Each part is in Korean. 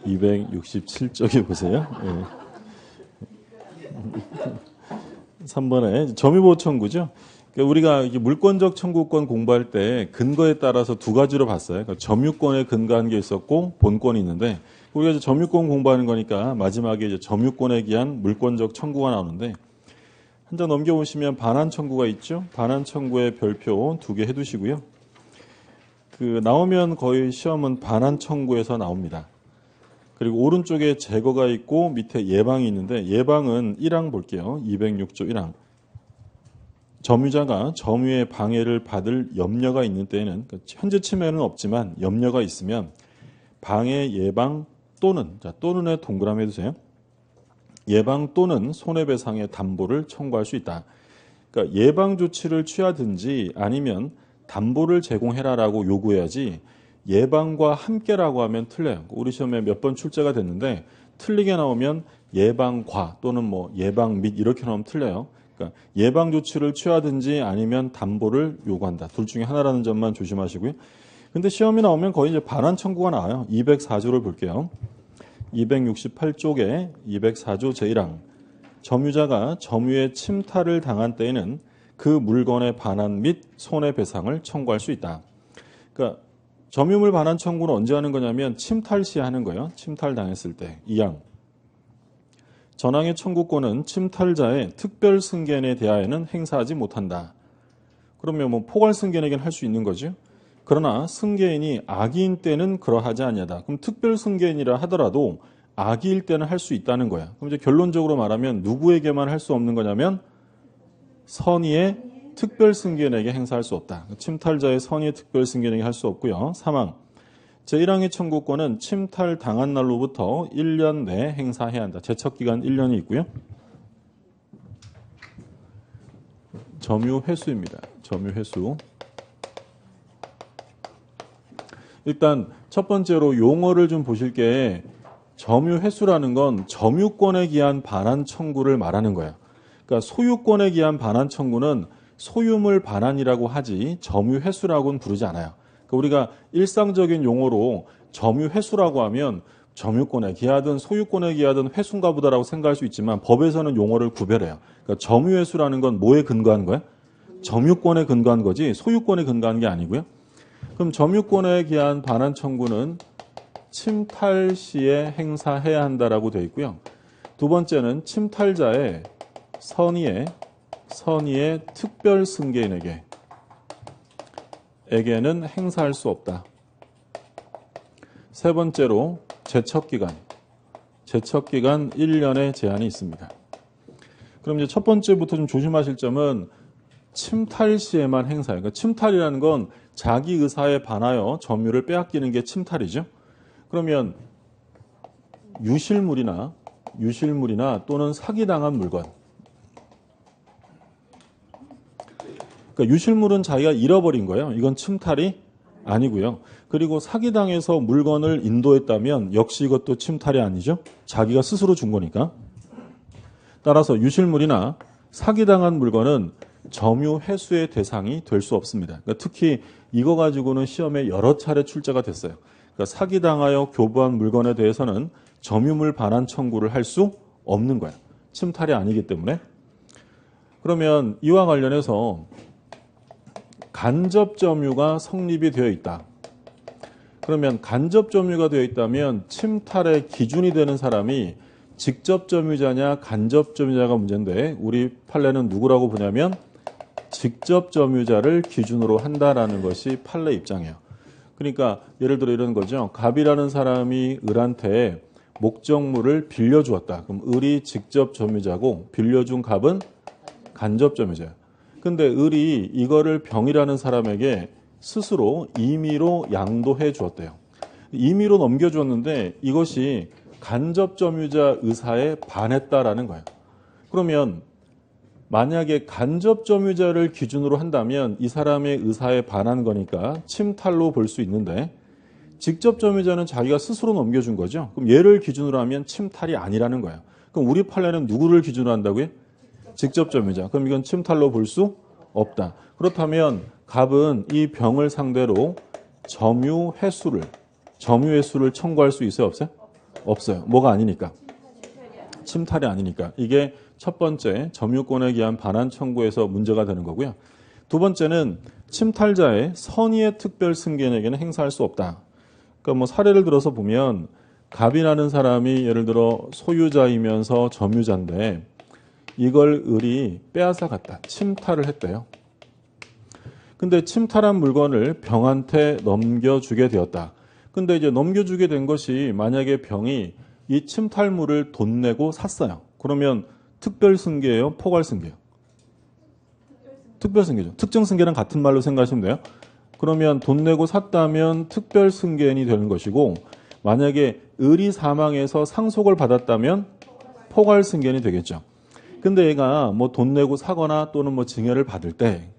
267쪽에 보세요. 예. 3번에 점유보호 청구죠. 그러니까 우리가 물권적 청구권 공부할 때 근거에 따라서 두 가지로 봤어요. 그러니까 점유권에 근거한 게 있었고 본권이 있는데 우리가 이제 점유권 공부하는 거니까 마지막에 이제 점유권에 기한 물권적 청구가 나오는데 한 장 넘겨보시면 반환 청구가 있죠. 반환 청구의 별표 2개 해두시고요. 나오면 거의 시험은 반환 청구에서 나옵니다. 그리고 오른쪽에 제거가 있고 밑에 예방이 있는데 예방은 1항 볼게요. 206조 1항. 점유자가 점유의 방해를 받을 염려가 있는 때에는 현재 침해는 없지만 염려가 있으면 방해 예방 또는 또는에 동그라미 해두세요. 예방 또는 손해배상의 담보를 청구할 수 있다. 그러니까 예방 조치를 취하든지 아니면 담보를 제공해라라고 요구해야지 예방과 함께라고 하면 틀려요. 우리 시험에 몇 번 출제가 됐는데 틀리게 나오면 예방과 또는 예방 및 이렇게 나오면 틀려요. 그러니까 예방 조치를 취하든지 아니면 담보를 요구한다. 둘 중에 하나라는 점만 조심하시고요. 근데 시험이 나오면 거의 이제 반환 청구가 나와요. 204조를 볼게요. 268쪽에 204조 제1항. 점유자가 점유의 침탈을 당한 때에는 그 물건의 반환 및 손해배상을 청구할 수 있다. 그러니까 점유물 반환 청구는 언제 하는 거냐면 침탈 시 하는 거예요. 침탈 당했을 때. 2항. 전항의 청구권은 침탈자의 특별 승계인에 대하여는 행사하지 못한다. 그러면 포괄 승계인에게는 할 수 있는 거죠. 그러나 승계인이 악의인 때는 그러하지 아니하다. 그럼 특별 승계인이라 하더라도 악의일 때는 할 수 있다는 거야. 그럼 이제 결론적으로 말하면 누구에게만 할 수 없는 거냐면 선의의 특별 승계인에게 행사할 수 없다. 침탈자의 선의의 특별 승계인에게 할 수 없고요. 3항. 제1항의 청구권은 침탈 당한 날로부터 1년 내에 행사해야 한다. 제척기간 1년이 있고요. 점유 횟수입니다. 점유 횟수. 일단 첫 번째로 용어를 좀 보실 게 점유 횟수라는 건 점유권에 기한 반환 청구를 말하는 거예요. 그러니까 소유권에 기한 반환 청구는 소유물 반환이라고 하지 점유 횟수라고는 부르지 않아요. 그러니까 우리가 일상적인 용어로 점유 횟수라고 하면 점유권에 기하든 소유권에 기하든 횟수인가 보다라고 생각할 수 있지만 법에서는 용어를 구별해요. 그러니까 점유 횟수라는 건 뭐에 근거한 거야? 점유권에 근거한 거지 소유권에 근거한 게 아니고요. 그럼 점유권에 기한 반환 청구는 침탈 시에 행사해야 한다라고 되어 있고요. 두 번째는 침탈자의 선의의 특별 승계인에게는 행사할 수 없다. 세 번째로 제척기간 1년의 제한이 있습니다. 그럼 이제 첫 번째부터 좀 조심하실 점은 침탈 시에만 행사해요. 그러니까 침탈이라는 건 자기 의사에 반하여 점유를 빼앗기는 게 침탈이죠. 그러면 유실물이나 또는 사기당한 물건. 그러니까 유실물은 자기가 잃어버린 거예요. 이건 침탈이 아니고요. 그리고 사기당해서 물건을 인도했다면 역시 이것도 침탈이 아니죠. 자기가 스스로 준 거니까. 따라서 유실물이나 사기당한 물건은 점유 횟수의 대상이 될 수 없습니다. 그러니까 특히 이거 가지고는 시험에 여러 차례 출제가 됐어요. 그러니까 사기당하여 교부한 물건에 대해서는 점유물 반환 청구를 할 수 없는 거예요. 침탈이 아니기 때문에. 그러면 이와 관련해서 간접 점유가 성립이 되어 있다. 그러면 간접 점유가 되어 있다면 침탈의 기준이 되는 사람이 직접 점유자냐 간접 점유자가 문제인데 우리 판례는 누구라고 보냐면 직접 점유자를 기준으로 한다라는 것이 판례 입장이에요. 그러니까 예를 들어 이런 거죠. 갑이라는 사람이 을한테 목적물을 빌려주었다. 그럼 을이 직접 점유자고 빌려준 갑은 간접 점유자예요. 근데 을이 이거를 병이라는 사람에게 스스로 임의로 양도해 주었대요. 임의로 넘겨주었는데 이것이 간접 점유자 의사에 반했다라는 거예요. 그러면 만약에 간접 점유자를 기준으로 한다면 이 사람의 의사에 반한 거니까 침탈로 볼 수 있는데 직접 점유자는 자기가 스스로 넘겨준 거죠. 그럼 얘를 기준으로 하면 침탈이 아니라는 거예요. 그럼 우리 판례는 누구를 기준으로 한다고요? 직접 점유자. 그럼 이건 침탈로 볼 수 없다. 그렇다면 갑은 이 병을 상대로 점유 횟수를 청구할 수 있어요? 없어요? 없어요. 뭐가 아니니까. 침탈이 아니니까. 이게 첫 번째 점유권에 기한 반환 청구에서 문제가 되는 거고요. 두 번째는 침탈자의 선의의 특별 승계에게는 행사할 수 없다. 그러니까 뭐 사례를 들어서 보면 갑이라는 사람이 예를 들어 소유자이면서 점유자인데 이걸 을이 빼앗아 갔다. 침탈을 했대요. 근데 침탈한 물건을 병한테 넘겨주게 되었다. 근데 이제 넘겨주게 된 것이 만약에 병이 이 침탈물을 돈 내고 샀어요. 그러면 특별 승계예요? 포괄 승계예요? 특별 승계죠. 특정 승계랑 같은 말로 생각하시면 돼요. 그러면 돈 내고 샀다면 특별 승계인이 되는 것이고 만약에 을이 사망해서 상속을 받았다면 포괄 승계인이 되겠죠. 근데 얘가 뭐 돈 내고 사거나 또는 뭐 증여를 받을 때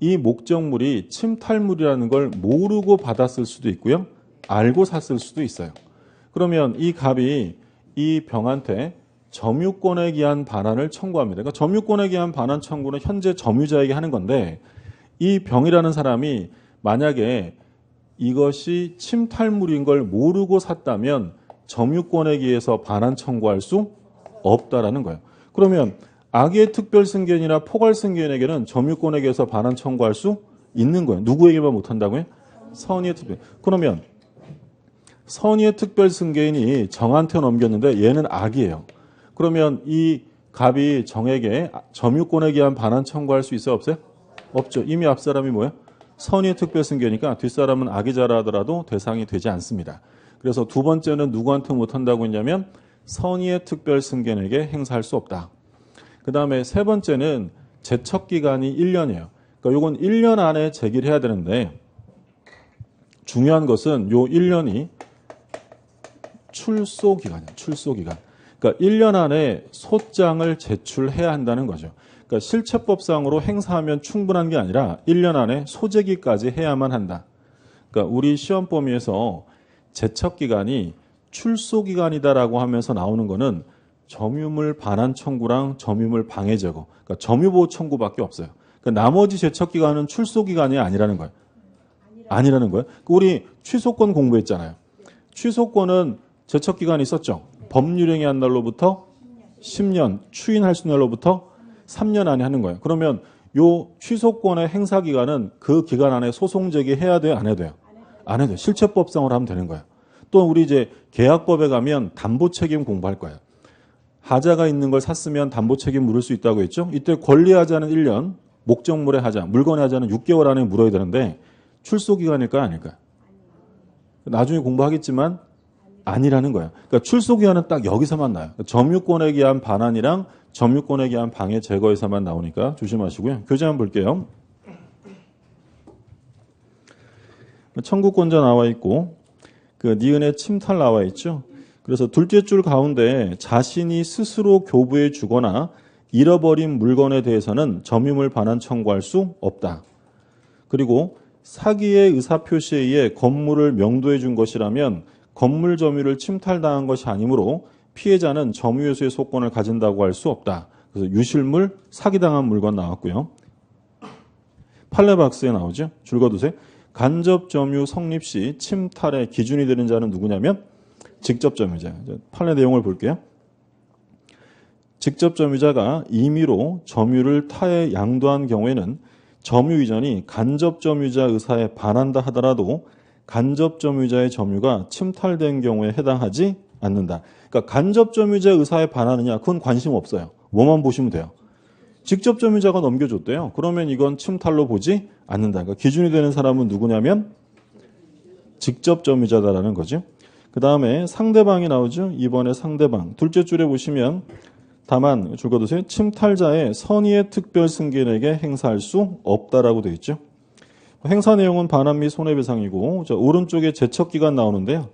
이 목적물이 침탈물이라는 걸 모르고 받았을 수도 있고요. 알고 샀을 수도 있어요. 그러면 이 갑이 이 병한테 점유권에 기한 반환을 청구합니다. 그러니까 점유권에 기한 반환 청구는 현재 점유자에게 하는 건데 이 병이라는 사람이 만약에 이것이 침탈물인 걸 모르고 샀다면 점유권에 기해서 반환 청구할 수 없다라는 거예요. 그러면 악의 특별 승계인이나 포괄 승계인에게는 점유권에 기해서 반환 청구할 수 있는 거예요. 누구에게만 못한다고요? 선의의 특별. 그러면 선의의 특별 승계인이 정한테 넘겼는데 얘는 악이에요. 그러면 이 갑이 정에게 점유권에 기한 반환 청구할 수 있어요? 없어요? 없죠. 이미 앞 사람이 뭐예요? 선의의 특별 승계니까 뒷사람은 악의자라 하더라도 대상이 되지 않습니다. 그래서 두 번째는 누구한테 못한다고 했냐면 선의의 특별 승계인에게 행사할 수 없다. 그 다음에 세 번째는 제척기간이 1년이에요. 그러니까 이건 1년 안에 제기를 해야 되는데 중요한 것은 요 1년이 출소기간이에요. 출소기간. 그러니까 1년 안에 소장을 제출해야 한다는 거죠. 그러니까 실체법상으로 행사하면 충분한 게 아니라 1년 안에 소재기까지 해야만 한다. 그러니까 우리 시험 범위에서 제척기간이 출소기간이다라고 하면서 나오는 거는 점유물 반환 청구랑 점유물 방해 제거, 그러니까 점유보호 청구밖에 없어요. 그러니까 나머지 제척기간은 출소기간이 아니라는 거예요. 아니라는 거예요. 우리 취소권 공부했잖아요. 취소권은 제척기간이 있었죠. 법률행위 한 날로부터 10년, 추인할 수 있는 날로부터 3년 안에 하는 거예요. 그러면 요 취소권의 행사 기간은 그 기간 안에 소송 제기해야 돼요? 안 해도 돼요? 안 해도 돼요. 실체법상으로 하면 되는 거예요. 또 우리 이제 계약법에 가면 담보 책임 공부할 거예요. 하자가 있는 걸 샀으면 담보 책임 물을 수 있다고 했죠. 이때 권리하자는 1년, 목적물의 하자, 물건의 하자는 6개월 안에 물어야 되는데 출소기간일까요? 아닐까요? 나중에 공부하겠지만 아니라는 거예요. 그러니까 출소기간은 딱 여기서만 나요. 점유권에 기한 반환이랑 점유권에 기한 방해 제거에서만 나오니까 조심하시고요. 교재 한번 볼게요. 청구권자 나와 있고 그 니은의 침탈 나와 있죠. 그래서 둘째 줄 가운데 자신이 스스로 교부해 주거나 잃어버린 물건에 대해서는 점유물 반환 청구할 수 없다. 그리고 사기의 의사표시에 의해 건물을 명도해 준 것이라면 건물 점유를 침탈당한 것이 아니므로 피해자는 점유회수의 소권을 가진다고 할 수 없다. 그래서 유실물, 사기당한 물건 나왔고요. 판례박스에 나오죠. 줄거두세요. 간접 점유 성립 시 침탈의 기준이 되는 자는 누구냐면 직접 점유자. 판례 내용을 볼게요. 직접 점유자가 임의로 점유를 타에 양도한 경우에는 점유 이전이 간접 점유자 의사에 반한다 하더라도 간접 점유자의 점유가 침탈된 경우에 해당하지 않는다. 그러니까 간접 점유자 의사에 반하느냐 그건 관심 없어요. 뭐만 보시면 돼요. 직접 점유자가 넘겨줬대요. 그러면 이건 침탈로 보지 않는다. 그러니까 기준이 되는 사람은 누구냐면 직접 점유자다라는 거죠. 그 다음에 상대방이 나오죠. 이번에 상대방. 둘째 줄에 보시면 다만 줄거두세요. 침탈자의 선의의 특별 승계인에게 행사할 수 없다라고 되어 있죠. 행사 내용은 반환 및 손해배상이고 오른쪽에 제척기간 나오는데요.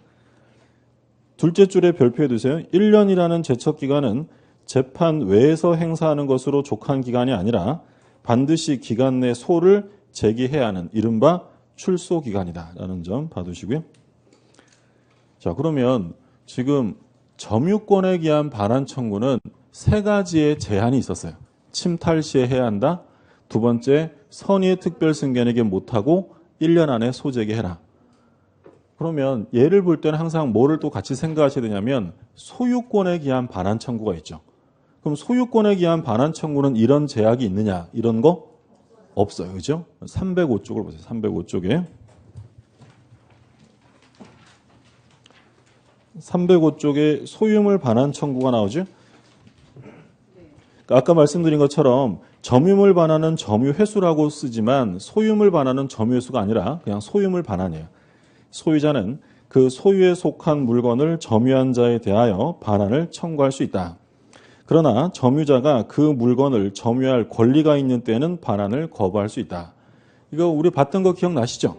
둘째 줄에 별표해 두세요. 1년이라는 제척기간은 재판 외에서 행사하는 것으로 족한 기간이 아니라 반드시 기간 내 소를 제기해야 하는 이른바 출소기간이다라는 점 봐두시고요. 자, 그러면 지금 점유권에 기한 반환 청구는 세 가지의 제한이 있었어요. 침탈 시에 해야 한다. 두 번째, 선의의 특별 승계인에게 못하고 1년 안에 소제기해라. 그러면 얘를 볼 때는 항상 뭐를 또 같이 생각하셔야 되냐면 소유권에 기한 반환 청구가 있죠. 그럼 소유권에 기한 반환 청구는 이런 제약이 있느냐? 이런 거 없어요. 그죠? 305쪽을 보세요. 305쪽에. 305쪽에 소유물 반환 청구가 나오죠. 그러니까 아까 말씀드린 것처럼 점유물 반환은 점유 회수라고 쓰지만 소유물 반환은 점유 회수가 아니라 그냥 소유물 반환이에요. 소유자는 그 소유에 속한 물건을 점유한 자에 대하여 반환을 청구할 수 있다. 그러나 점유자가 그 물건을 점유할 권리가 있는 때는 반환을 거부할 수 있다. 이거 우리 봤던 거 기억나시죠?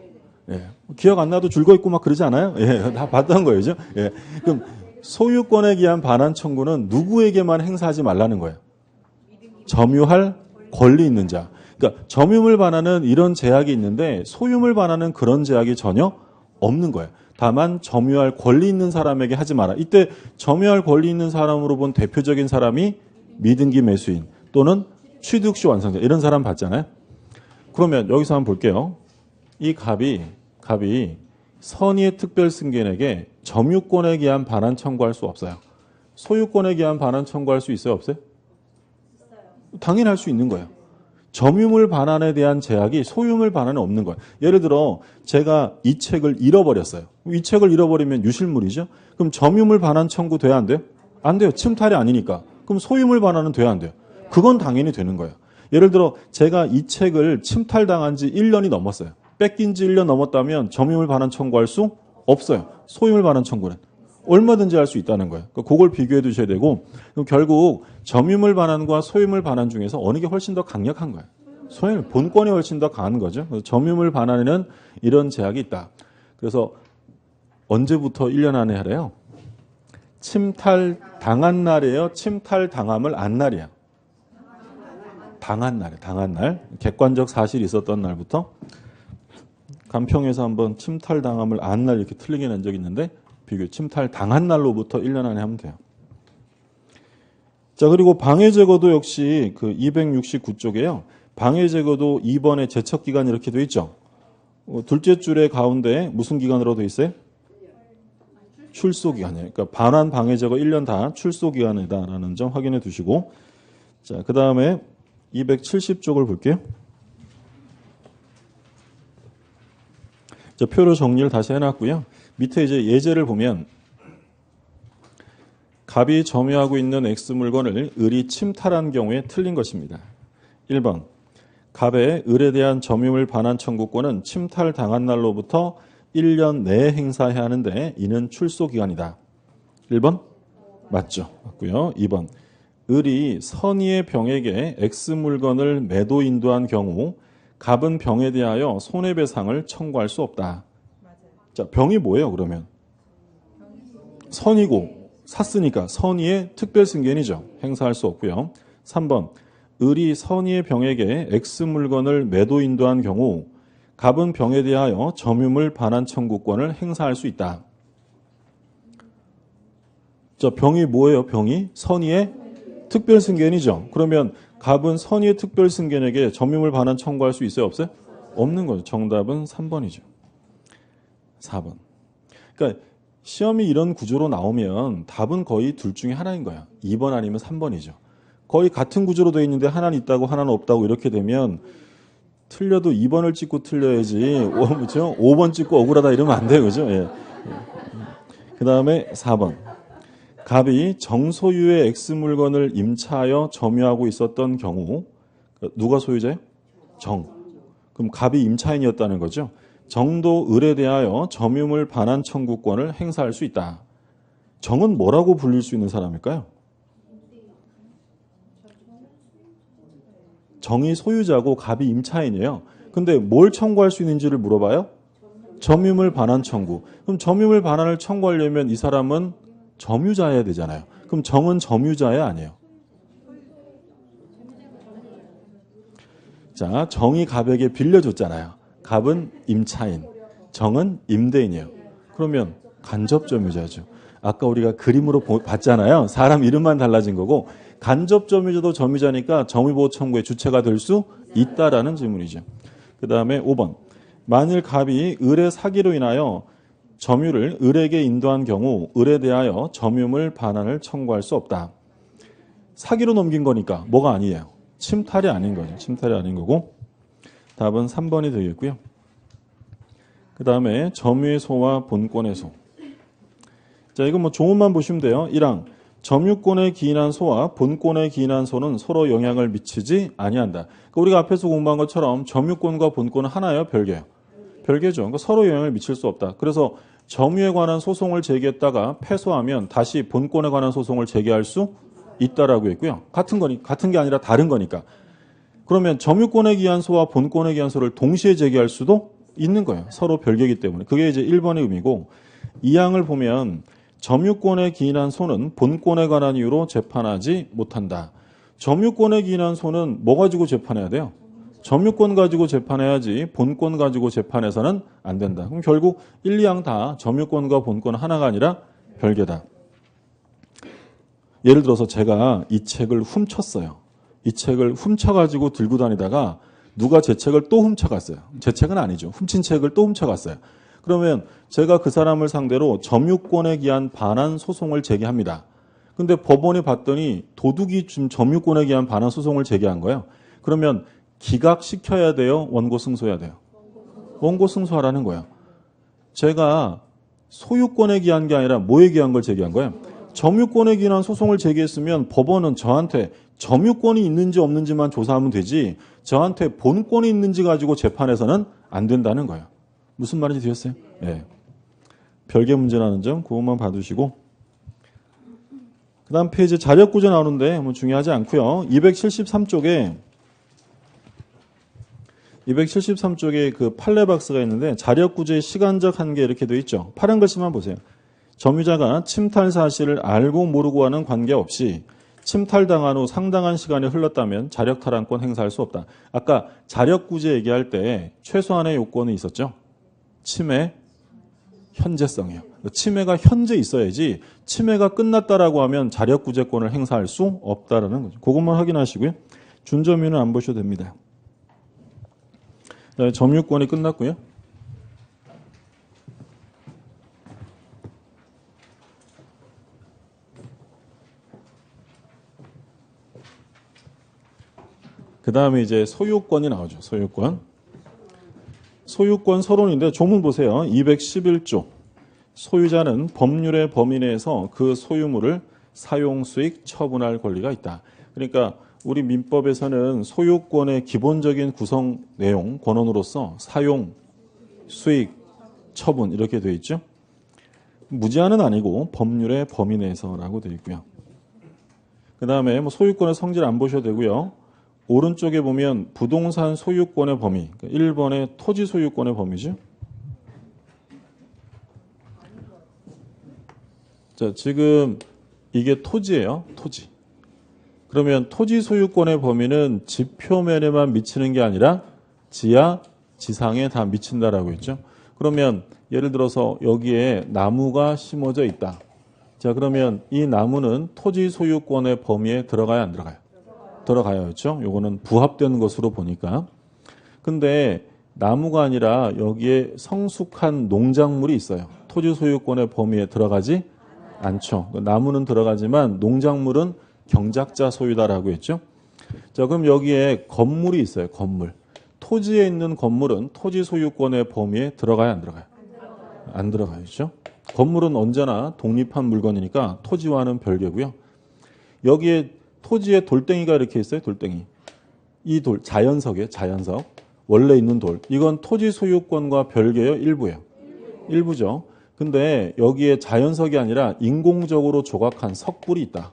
예. 기억 안 나도 줄거 있고 막 그러지 않아요? 예, 다 봤던 거예요. 예. 그럼 소유권에 기한 반환 청구는 누구에게만 행사하지 말라는 거예요? 점유할 권리 있는 자. 그러니까 점유물 반환은 이런 제약이 있는데 소유물 반환은 그런 제약이 전혀 없는 거예요. 다만 점유할 권리 있는 사람에게 하지 마라. 이때 점유할 권리 있는 사람으로 본 대표적인 사람이 미등기 매수인 또는 취득시 완성자 이런 사람 봤잖아요. 그러면 여기서 한번 볼게요. 이 갑이 선의의 특별 승계인에게 점유권에 기한 반환 청구할 수 없어요. 소유권에 기한 반환 청구할 수 있어요? 없어요? 당연히 할 수 있는 거예요. 점유물 반환에 대한 제약이 소유물 반환에 없는 거예요. 예를 들어 제가 이 책을 잃어버렸어요. 이 책을 잃어버리면 유실물이죠. 그럼 점유물 반환 청구 돼야 안 돼요? 안 돼요. 침탈이 아니니까. 그럼 소유물 반환은 돼야 안 돼요? 그건 당연히 되는 거예요. 예를 들어 제가 이 책을 침탈당한 지 1년이 넘었어요. 뺏긴 지 1년 넘었다면 점유물 반환 청구할 수 없어요. 소유물 반환 청구는. 얼마든지 할 수 있다는 거예요. 그걸 비교해 두셔야 되고 그럼 결국 점유물 반환과 소유물 반환 중에서 어느 게 훨씬 더 강력한 거예요. 소유물 본권이 훨씬 더 강한 거죠. 점유물 반환에는 이런 제약이 있다. 그래서 언제부터 1년 안에 하래요? 침탈 당한 날이에요? 침탈 당함을 안 날이야? 당한 날. 객관적 사실이 있었던 날부터. 간평에서 한번 침탈 당함을 안 날 이렇게 틀리게 낸 적이 있는데 비교 침탈 당한 날로부터 1년 안에 하면 돼요. 자, 그리고 방해 제거도 역시 그 269쪽에요. 방해 제거도 2번에 제척 기간 이렇게 돼 있죠. 둘째 줄의 가운데 무슨 기간으로 돼 있어요? 출소 기간이에요. 그러니까 반환 방해 제거 1년 다 출소 기간이다라는 점 확인해 두시고 자, 그다음에 270쪽을 볼게요. 자, 표로 정리를 다시 해 놨고요. 밑에 이제 예제를 보면 갑이 점유하고 있는 X 물건을 을이 침탈한 경우에 틀린 것입니다. 1번 갑의 을에 대한 점유물 반환 청구권은 침탈 당한 날로부터 1년 내에 행사해야 하는데 이는 출소 기간이다. 1번 맞죠? 맞고요. 2번 을이 선의의 병에게 X 물건을 매도 인도한 경우 갑은 병에 대하여 손해배상을 청구할 수 없다. 자, 병이 뭐예요, 그러면? 선이고, 샀으니까 선의의 특별승계인이죠. 행사할 수 없고요. 3번, 을이 선의의 병에게 X 물건을 매도 인도한 경우 갑은 병에 대하여 점유물 반환 청구권을 행사할 수 있다. 자, 병이 뭐예요, 병이? 선의의 특별승계인이죠. 그러면 갑은 선의의 특별승계인에게 점유물 반환 청구할 수 있어요, 없어요? 없는 거죠. 정답은 3번이죠. 4번. 그러니까 시험이 이런 구조로 나오면 답은 거의 둘 중에 하나인 거야. 2번 아니면 3번이죠. 거의 같은 구조로 되어 있는데 하나는 있다고 하나는 없다고 이렇게 되면 틀려도 2번을 찍고 틀려야지. 그렇죠? 5번 찍고 억울하다 이러면 안 돼요. 그죠? 예. 그 다음에 4번. 갑이 정소유의 X 물건을 임차하여 점유하고 있었던 경우 누가 소유자예요? 정. 그럼 갑이 임차인이었다는 거죠. 정도 을에 대하여 점유물 반환 청구권을 행사할 수 있다. 정은 뭐라고 불릴 수 있는 사람일까요? 정이 소유자고 갑이 임차인이에요. 근데 뭘 청구할 수 있는지를 물어봐요? 점유물 반환 청구. 그럼 점유물 반환을 청구하려면 이 사람은 점유자여야 되잖아요. 그럼 정은 점유자야 아니에요? 자, 정이 갑에게 빌려줬잖아요. 갑은 임차인, 정은 임대인이에요. 그러면 간접 점유자죠. 아까 우리가 그림으로 봤잖아요. 사람 이름만 달라진 거고 간접 점유자도 점유자니까 점유보호 청구의 주체가 될 수 있다라는 질문이죠. 그 다음에 5번. 만일 갑이 을의 사기로 인하여 점유를 을에게 인도한 경우 을에 대하여 점유물 반환을 청구할 수 없다. 사기로 넘긴 거니까 뭐가 아니에요. 침탈이 아닌 거죠. 침탈이 아닌 거고 답은 3번이 되겠고요. 그 다음에 점유의 소와 본권의 소. 자, 이건 뭐 조문만 보시면 돼요. 1항 점유권에 기인한 소와 본권에 기인한 소는 서로 영향을 미치지 아니한다. 그러니까 우리가 앞에서 공부한 것처럼 점유권과 본권은 하나예요, 별개예요? 별개죠. 그러니까 서로 영향을 미칠 수 없다. 그래서 점유에 관한 소송을 제기했다가 패소하면 다시 본권에 관한 소송을 제기할 수 있다라고 했고요. 같은 게 아니라 다른 거니까. 그러면 점유권에 기한 소와 본권에 기한 소를 동시에 제기할 수도 있는 거예요. 서로 별개이기 때문에. 그게 이제 1번의 의미고 2항을 보면 점유권에 기인한 소는 본권에 관한 이유로 재판하지 못한다. 점유권에 기인한 소는 뭐 가지고 재판해야 돼요? 점유권 가지고 재판해야지 본권 가지고 재판해서는 안 된다. 그럼 결국 1, 2항 다 점유권과 본권 하나가 아니라 별개다. 예를 들어서 제가 이 책을 훔쳤어요. 이 책을 훔쳐가지고 들고 다니다가 누가 제 책을 또 훔쳐갔어요. 제 책은 아니죠. 훔친 책을 또 훔쳐갔어요. 그러면 제가 그 사람을 상대로 점유권에 기한 반환 소송을 제기합니다. 근데 법원이 봤더니 도둑이 좀 점유권에 기한 반환 소송을 제기한 거예요. 그러면 기각시켜야 돼요? 원고 승소해야 돼요? 원고 승소하라는 거예요. 제가 소유권에 기한 게 아니라 뭐에 기한 걸 제기한 거예요? 점유권에 기한 소송을 제기했으면 법원은 저한테 점유권이 있는지 없는지만 조사하면 되지 저한테 본권이 있는지 가지고 재판해서는 안 된다는 거예요. 무슨 말인지 되셨어요? 네. 별개 문제라는 점 그것만 봐두시고 그 다음 페이지 자력구조 나오는데 뭐 중요하지 않고요. 273쪽에 그 판례박스가 있는데 자력구조의 시간적 한계 이렇게 되어 있죠. 파란 글씨만 보세요. 점유자가 침탈 사실을 알고 모르고 하는 관계없이 침탈당한 후 상당한 시간이 흘렀다면 자력탈환권 행사할 수 없다. 아까 자력구제 얘기할 때 최소한의 요건이 있었죠. 침해 현재성이에요. 침해가 현재 있어야지 침해가 끝났다라고 하면 자력구제권을 행사할 수 없다라는 거죠. 그것만 확인하시고요. 준점유는 안 보셔도 됩니다. 점유권이 끝났고요. 그 다음에 이제 소유권이 나오죠. 소유권 서론인데 조문 보세요. 211조. 소유자는 법률의 범위 내에서 그 소유물을 사용, 수익, 처분할 권리가 있다. 그러니까 우리 민법에서는 소유권의 기본적인 구성 내용, 권한으로서 사용, 수익, 처분 이렇게 되어 있죠. 무제한은 아니고 법률의 범위 내에서라고 되어 있고요. 그 다음에 뭐 소유권의 성질 안 보셔도 되고요. 오른쪽에 보면 부동산 소유권의 범위, 그러니까 1번의 토지 소유권의 범위죠. 자, 지금 이게 토지예요. 토지. 그러면 토지 소유권의 범위는 지표면에만 미치는 게 아니라 지하, 지상에 다 미친다라고 했죠. 그러면 예를 들어서 여기에 나무가 심어져 있다. 자, 그러면 이 나무는 토지 소유권의 범위에 들어가야 안 들어가요? 들어가요. 그렇죠? 요거는 부합되는 것으로 보니까. 근데 나무가 아니라 여기에 성숙한 농작물이 있어요. 토지 소유권의 범위에 들어가지 않죠. 나무는 들어가지만 농작물은 경작자 소유다라고 했죠. 자, 그럼 여기에 건물이 있어요. 건물. 토지에 있는 건물은 토지 소유권의 범위에 들어가야 안 들어가요? 안 들어가요. 그렇죠? 건물은 언제나 독립한 물건이니까 토지와는 별개고요. 여기에 토지에 돌덩이가 이렇게 있어요. 돌덩이. 이 돌, 자연석이에요. 자연석. 원래 있는 돌. 이건 토지 소유권과 별개예요. 일부예요. 일부죠. 근데 여기에 자연석이 아니라 인공적으로 조각한 석불이 있다.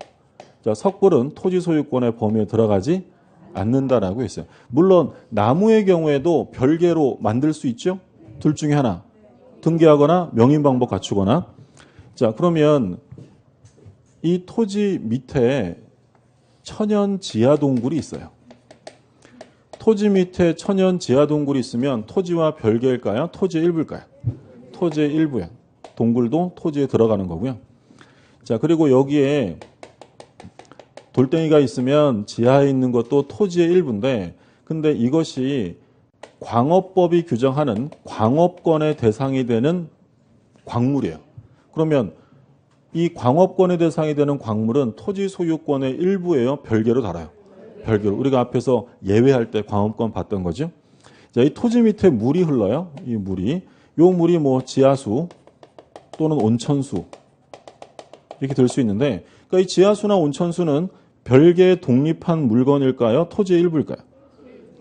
자, 석불은 토지 소유권의 범위에 들어가지 않는다라고 했어요. 물론 나무의 경우에도 별개로 만들 수 있죠. 둘 중에 하나. 등기하거나 명인 방법 갖추거나. 자, 그러면 이 토지 밑에 천연 지하 동굴이 있어요. 토지 밑에 천연 지하 동굴이 있으면 토지와 별개일까요? 토지의 일부일까요? 토지의 일부예요. 동굴도 토지에 들어가는 거고요. 자, 그리고 여기에 돌덩이가 있으면 지하에 있는 것도 토지의 일부인데, 근데 이것이 광업법이 규정하는 광업권의 대상이 되는 광물이에요. 그러면 이 광업권의 대상이 되는 광물은 토지 소유권의 일부예요. 별개로 달아요. 별개로. 우리가 앞에서 예외할 때 광업권 봤던 거죠. 자, 이 토지 밑에 물이 흘러요. 이 물이. 요 물이 뭐 지하수 또는 온천수 이렇게 될 수 있는데, 그러니까 이 지하수나 온천수는 별개의 독립한 물건일까요? 토지의 일부일까요?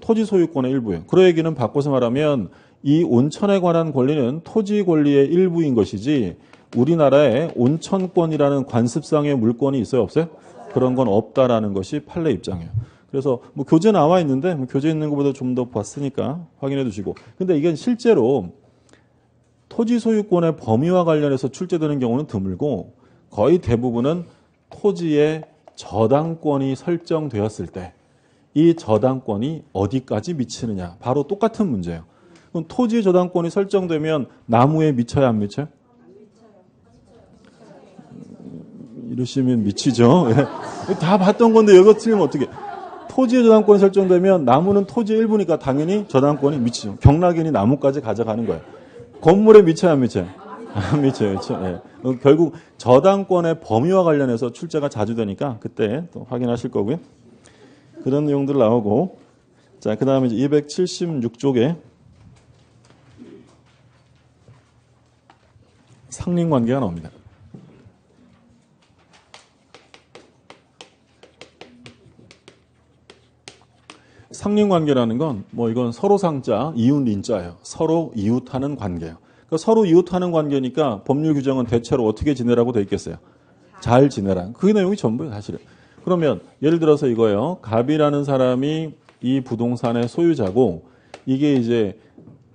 토지 소유권의 일부예요. 그 얘기는 바꿔서 말하면 이 온천에 관한 권리는 토지 권리의 일부인 것이지 우리나라에 온천권이라는 관습상의 물권이 있어요? 없어요? 그런 건 없다라는 것이 판례 입장이에요. 그래서 뭐 교재 나와 있는데 뭐 교재 있는 것보다 좀 더 봤으니까 확인해 두시고. 근데 이게 실제로 토지 소유권의 범위와 관련해서 출제되는 경우는 드물고 거의 대부분은 토지의 저당권이 설정되었을 때 이 저당권이 어디까지 미치느냐. 바로 똑같은 문제예요. 그럼 토지 저당권이 설정되면 나무에 미쳐야 안 미쳐요? 이러시면 미치죠. 다 봤던 건데 이거 틀리면 어떻게. 토지의 저당권이 설정되면 나무는 토지의 일부니까 당연히 저당권이 미치죠. 경락인이 나무까지 가져가는 거예요. 건물에 미쳐야 안 미쳐요? 안 미쳐요. 그렇죠? 네. 결국 저당권의 범위와 관련해서 출제가 자주 되니까 그때 또 확인하실 거고요. 그런 내용들 나오고. 자, 그 다음에 276쪽에 상린관계가 나옵니다. 상린관계라는 건 뭐 이건 서로 상자, 이웃린자예요. 서로 이웃하는 관계예요. 그러니까 서로 이웃하는 관계니까 법률 규정은 대체로 어떻게 지내라고 돼 있겠어요? 잘 지내라. 그 내용이 전부예요, 사실은. 그러면 예를 들어서 이거예요. 갑이라는 사람이 이 부동산의 소유자고 이게 이제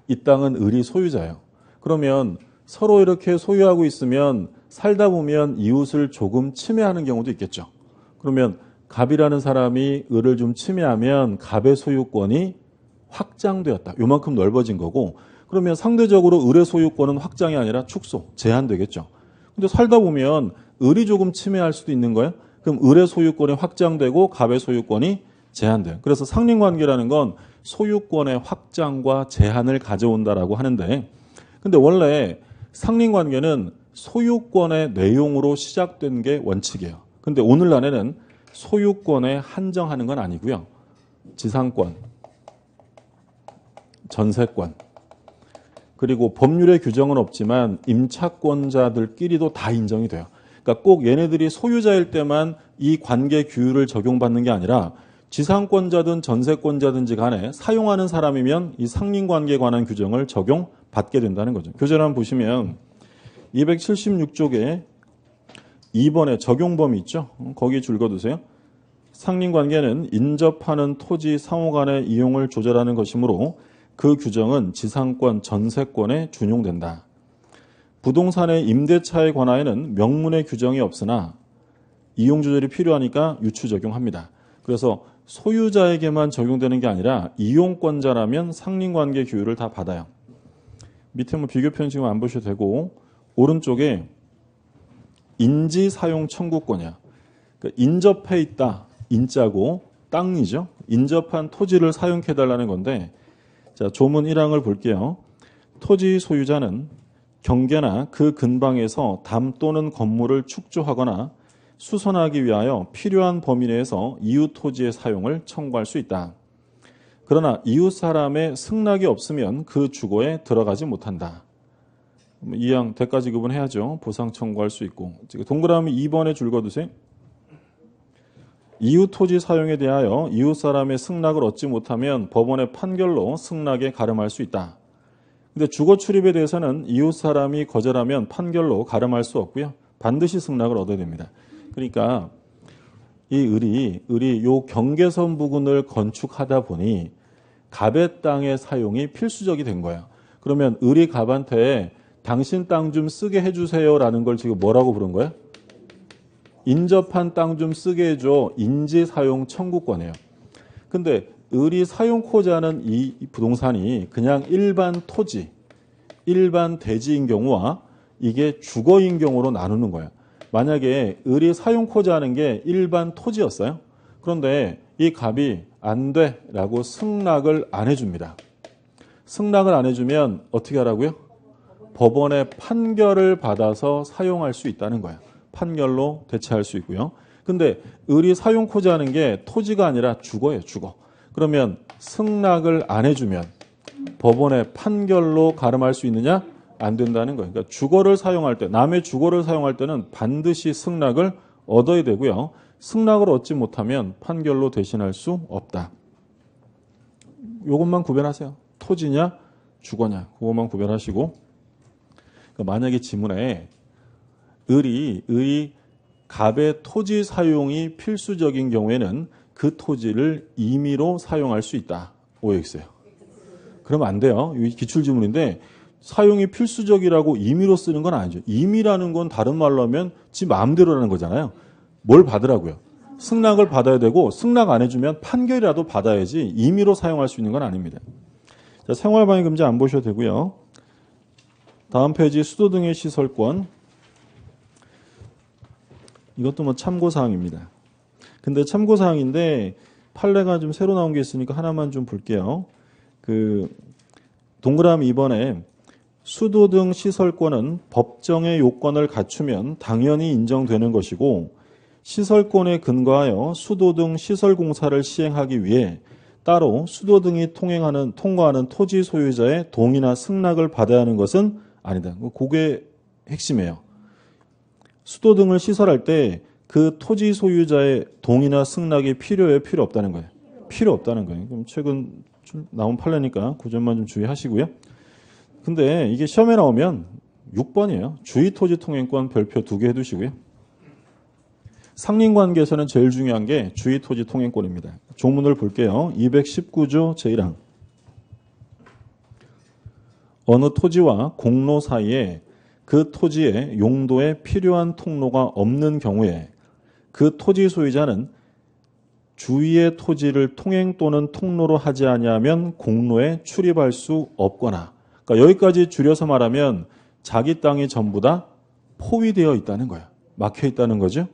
이 땅은 을이 소유자예요. 그러면 서로 이렇게 소유하고 있으면 살다 보면 이웃을 조금 침해하는 경우도 있겠죠. 그러면 갑이라는 사람이 을을 좀 침해하면 갑의 소유권이 확장되었다. 요만큼 넓어진 거고, 그러면 상대적으로 을의 소유권은 확장이 아니라 축소, 제한되겠죠. 근데 살다 보면 을이 조금 침해할 수도 있는 거예요. 그럼 을의 소유권이 확장되고 갑의 소유권이 제한돼요. 그래서 상린관계라는 건 소유권의 확장과 제한을 가져온다라고 하는데, 근데 원래 상린관계는 소유권의 내용으로 시작된 게 원칙이에요. 근데 오늘날에는 소유권에 한정하는 건 아니고요. 지상권, 전세권, 그리고 법률의 규정은 없지만 임차권자들끼리도 다 인정이 돼요. 그러니까 꼭 얘네들이 소유자일 때만 이 관계 규율을 적용받는 게 아니라 지상권자든 전세권자든지 간에 사용하는 사람이면 이 상린관계에 관한 규정을 적용받게 된다는 거죠. 교재를 한번 보시면 276쪽에 2번에 적용범위 있죠. 거기 줄 거두세요. 상린관계는 인접하는 토지 상호 간의 이용을 조절하는 것이므로 그 규정은 지상권, 전세권에 준용된다. 부동산의 임대차에 관하여는 명문의 규정이 없으나 이용 조절이 필요하니까 유추 적용합니다. 그래서 소유자에게만 적용되는 게 아니라 이용권자라면 상린관계 규율을 다 받아요. 밑에 뭐 비교표는 지금 안 보셔도 되고, 오른쪽에 인지사용 청구권이야. 그러니까 인접해 있다. 인자고 땅이죠. 인접한 토지를 사용해달라는 건데, 자, 조문 1항을 볼게요. 토지 소유자는 경계나 그 근방에서 담 또는 건물을 축조하거나 수선하기 위하여 필요한 범위 내에서 이웃 토지의 사용을 청구할 수 있다. 그러나 이웃 사람의 승낙이 없으면 그 주거에 들어가지 못한다. 이항 대가 지급은 해야죠. 보상 청구할 수 있고. 동그라미 2번에 줄 거두세요. 이웃 토지 사용에 대하여 이웃 사람의 승낙을 얻지 못하면 법원의 판결로 승낙에 가름할 수 있다. 근데 주거 출입에 대해서는 이웃 사람이 거절하면 판결로 가름할 수 없고요. 반드시 승낙을 얻어야 됩니다. 그러니까 이 을이 요 경계선 부근을 건축하다 보니 갑의 땅의 사용이 필수적이 된 거예요. 그러면 을이 갑한테 당신 땅 좀 쓰게 해주세요라는 걸 지금 뭐라고 부른 거예요? 인접한 땅 좀 쓰게 해줘. 인지사용 청구권이에요. 근데 을이 사용코자 하는 이 부동산이 그냥 일반 토지, 일반 대지인 경우와 이게 주거인 경우로 나누는 거예요. 만약에 을이 사용코자 하는 게 일반 토지였어요. 그런데 이 갑이 안 돼라고 승낙을 안 해줍니다. 승낙을 안 해주면 어떻게 하라고요? 법원의 판결을 받아서 사용할 수 있다는 거야. 판결로 대체할 수 있고요. 근데 을이 사용코지하는 게 토지가 아니라 주거예요. 주거. 그러면 승낙을 안 해주면 법원의 판결로 가름할 수 있느냐? 안 된다는 거예요. 그러니까 주거를 사용할 때, 남의 주거를 사용할 때는 반드시 승낙을 얻어야 되고요. 승낙을 얻지 못하면 판결로 대신할 수 없다. 이것만 구별하세요. 토지냐 주거냐 그것만 구별하시고, 그러니까 만약에 지문에 을이 갑의 토지 사용이 필수적인 경우에는 그 토지를 임의로 사용할 수 있다. OX예요. 그러면 안 돼요. 이 기출지문인데 사용이 필수적이라고 임의로 쓰는 건 아니죠. 임의라는 건 다른 말로 하면 지 마음대로라는 거잖아요. 뭘 받으라고요? 승낙을 받아야 되고, 승낙 안 해주면 판결이라도 받아야지 임의로 사용할 수 있는 건 아닙니다. 자, 생활방해 금지 안 보셔도 되고요. 다음 페이지 수도 등의 시설권. 이것도 뭐 참고사항입니다. 근데 참고사항인데 판례가 좀 새로 나온 게 있으니까 하나만 좀 볼게요. 동그라미 2번에 수도 등 시설권은 법정의 요건을 갖추면 당연히 인정되는 것이고, 시설권에 근거하여 수도 등 시설 공사를 시행하기 위해 따로 수도 등이 통과하는 토지 소유자의 동의나 승낙을 받아야 하는 것은 아니다. 그게 핵심이에요. 수도 등을 시설할 때 그 토지 소유자의 동의나 승낙이 필요해요? 필요 없다는 거예요? 필요 없다는 거예요. 그럼 최근 좀 나온 판례니까 그 점만 좀 주의하시고요. 근데 이게 시험에 나오면 6번이에요. 주의토지통행권 별표 2개 해두시고요. 상린관계에서는 제일 중요한 게 주의토지통행권입니다. 조문을 볼게요. 219조 제1항. 어느 토지와 공로 사이에 그 토지의 용도에 필요한 통로가 없는 경우에 그 토지 소유자는 주위의 토지를 통행 또는 통로로 하지 아니하면 공로에 출입할 수 없거나, 그러니까 여기까지 줄여서 말하면 자기 땅이 전부 다 포위되어 있다는 거야. 막혀 있다는 거죠.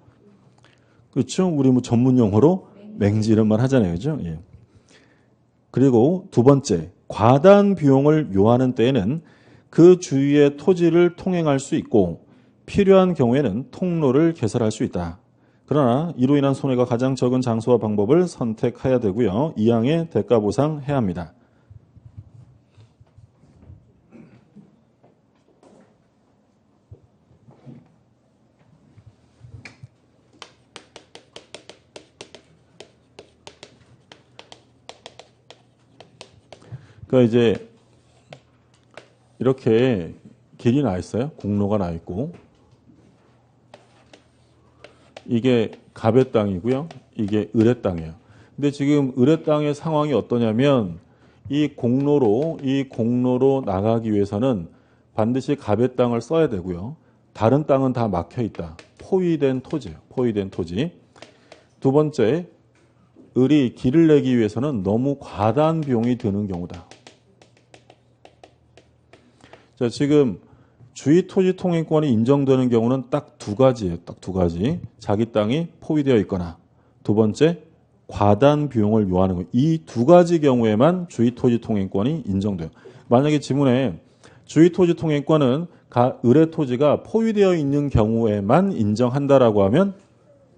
그렇죠? 우리 뭐 전문 용어로 맹지 이런 말 하잖아요. 그죠? 예. 그리고 두 번째, 과다한 비용을 요하는 때에는 그 주위의 토지를 통행할 수 있고 필요한 경우에는 통로를 개설할 수 있다. 그러나 이로 인한 손해가 가장 적은 장소와 방법을 선택해야 되고요. 이항의 대가 보상해야 합니다. 그러니까 이제 이렇게 길이 나 있어요. 공로가 나 있고, 이게 갑의 땅이고요. 이게 을의 땅이에요. 근데 지금 을의 땅의 상황이 어떠냐면 이 공로로 나가기 위해서는 반드시 갑의 땅을 써야 되고요. 다른 땅은 다 막혀 있다. 포위된 토지예요. 포위된 토지. 두 번째, 을이 길을 내기 위해서는 너무 과다한 비용이 드는 경우다. 자, 지금 주의토지통행권이 인정되는 경우는 딱 두 가지예요. 딱 두 가지. 자기 땅이 포위되어 있거나, 두 번째, 과다한 비용을 요하는 거. 이 두 가지 경우에만 주의토지통행권이 인정돼요. 만약에 지문에 주의토지통행권은 을의 토지가 포위되어 있는 경우에만 인정한다라고 하면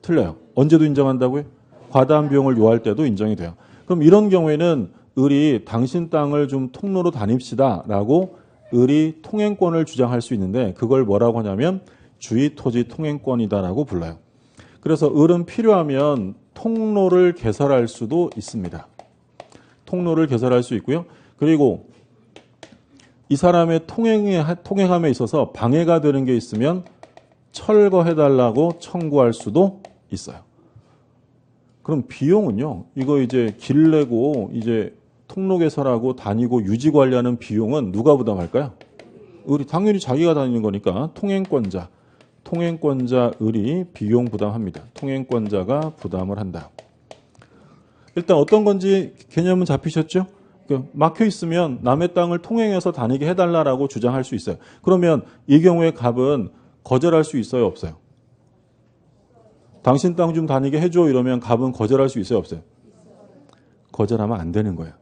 틀려요. 언제도 인정한다고요? 과다한 비용을 요할 때도 인정이 돼요. 그럼 이런 경우에는 을이 당신 땅을 좀 통로로 다닙시다라고 을이 통행권을 주장할 수 있는데, 그걸 뭐라고 하냐면 주의토지통행권이다라고 불러요. 그래서 을은 필요하면 통로를 개설할 수도 있습니다. 통로를 개설할 수 있고요. 그리고 이 사람의 통행함에 있어서 방해가 되는 게 있으면 철거해달라고 청구할 수도 있어요. 그럼 비용은요, 이거 이제 길 내고 이제 통로 개설하고 다니고 유지 관리하는 비용은 누가 부담할까요? 을이. 당연히 자기가 다니는 거니까 통행권자 을이 비용 부담합니다. 통행권자가 부담을 한다. 일단 어떤 건지 개념은 잡히셨죠? 막혀 있으면 남의 땅을 통행해서 다니게 해달라고 주장할 수 있어요. 그러면 이 경우에 갑은 거절할 수 있어요, 없어요? 당신 땅 좀 다니게 해줘 이러면 갑은 거절할 수 있어요, 없어요? 거절하면 안 되는 거예요.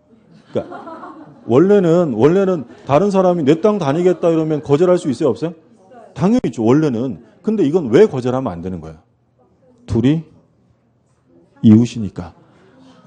그러니까 원래는 다른 사람이 내 땅 다니겠다 이러면 거절할 수 있어요, 없어요? 당연히 있죠, 원래는. 근데 이건 왜 거절하면 안 되는 거예요? 둘이 이웃이니까.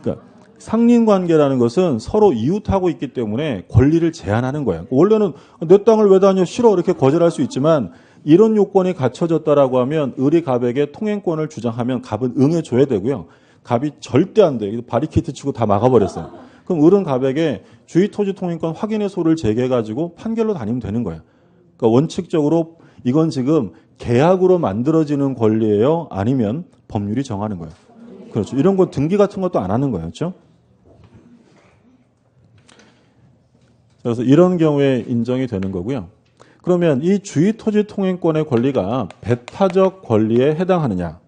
그러니까 상린관계라는 것은 서로 이웃하고 있기 때문에 권리를 제한하는 거예요. 원래는 내 땅을 왜 다녀? 싫어. 이렇게 거절할 수 있지만 이런 요건이 갖춰졌다라고 하면 을이 갑에게 통행권을 주장하면 갑은 응해줘야 되고요. 갑이 절대 안 돼. 바리케이트 치고 다 막아버렸어요. 그럼 을은 갑에게 주의토지 통행권 확인의 소를 제기해가지고 판결로 다니면 되는 거예요. 그러니까 원칙적으로 이건 지금 계약으로 만들어지는 권리예요? 아니면 법률이 정하는 거예요? 그렇죠. 이런 거 등기 같은 것도 안 하는 거예요. 그렇죠? 그래서 이런 경우에 인정이 되는 거고요. 그러면 이 주의토지 통행권의 권리가 배타적 권리에 해당하느냐?